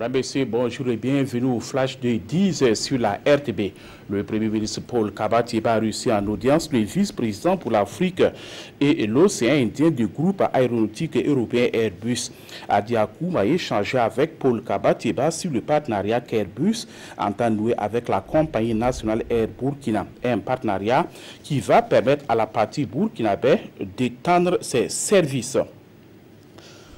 Mesdames, Messieurs, bonjour et bienvenue au flash de 10 sur la RTB. Le Premier ministre Paul Kabatieba a reçu en audience le vice-président pour l'Afrique et l'océan Indien du groupe aéronautique européen Airbus. Adi Akoum a échangé avec Paul Kabatieba sur le partenariat qu'Airbus entend nouer avec la compagnie nationale Air Burkina. Un partenariat qui va permettre à la partie burkinabé d'étendre ses services.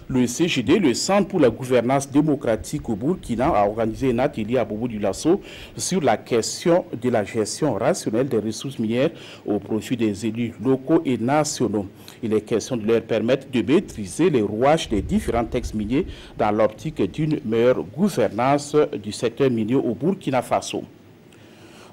Le CGD, le Centre pour la gouvernance démocratique au Burkina, a organisé un atelier à Bobo-Dioulasso sur la question de la gestion rationnelle des ressources minières au profit des élus locaux et nationaux. Il est question de leur permettre de maîtriser les rouages des différents textes miniers dans l'optique d'une meilleure gouvernance du secteur minier au Burkina Faso.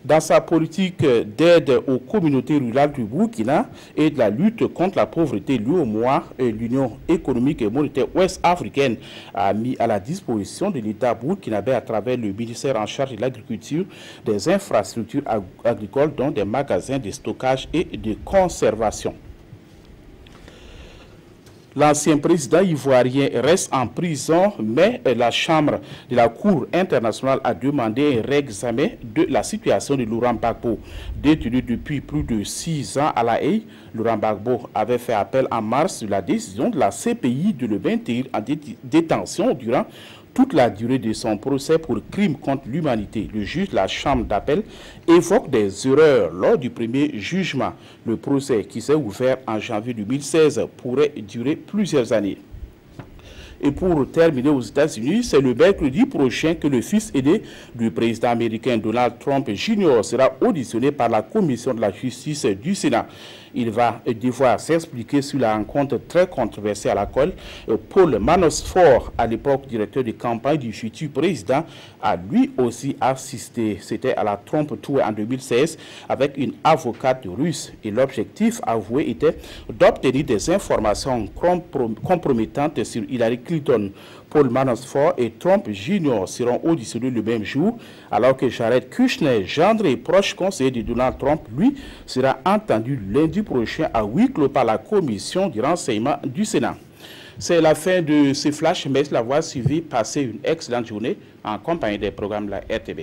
Dans sa politique d'aide aux communautés rurales du Burkina et de la lutte contre la pauvreté, l'UEMOA, l'Union économique et monétaire ouest-africaine, a mis à la disposition de l'État burkinabé à travers le ministère en charge de l'agriculture des infrastructures agricoles, dont des magasins de stockage et de conservation. L'ancien président ivoirien reste en prison, mais la Chambre de la Cour internationale a demandé un réexamen de la situation de Laurent Gbagbo. Détenu depuis plus de 6 ans à La Haye, Laurent Gbagbo avait fait appel en mars de la décision de la CPI de le maintenir en détention durant toute la durée de son procès pour crime contre l'humanité. Le juge de la chambre d'appel évoque des erreurs lors du premier jugement. Le procès, qui s'est ouvert en janvier 2016, pourrait durer plusieurs années. Et pour terminer aux États-Unis, c'est le mercredi prochain que le fils aîné du président américain Donald Trump Jr. sera auditionné par la Commission de la justice du Sénat. Il va devoir s'expliquer sur la rencontre très controversée à laquelle Paul Manafort, à l'époque directeur de campagne du futur président, a lui aussi assisté. C'était à la Trump Tour en 2016 avec une avocate russe. Et l'objectif avoué était d'obtenir des informations compromettantes sur Hillary Clinton. Paul Manafort et Trump Jr. seront auditionnés le même jour, alors que Jared Kushner, gendre et proche conseiller de Donald Trump, lui, sera entendu lundi prochain à huis clos par la commission du renseignement du Sénat. C'est la fin de ce flash. Merci de l'avoir suivi. Passez une excellente journée en compagnie des programmes de la RTB.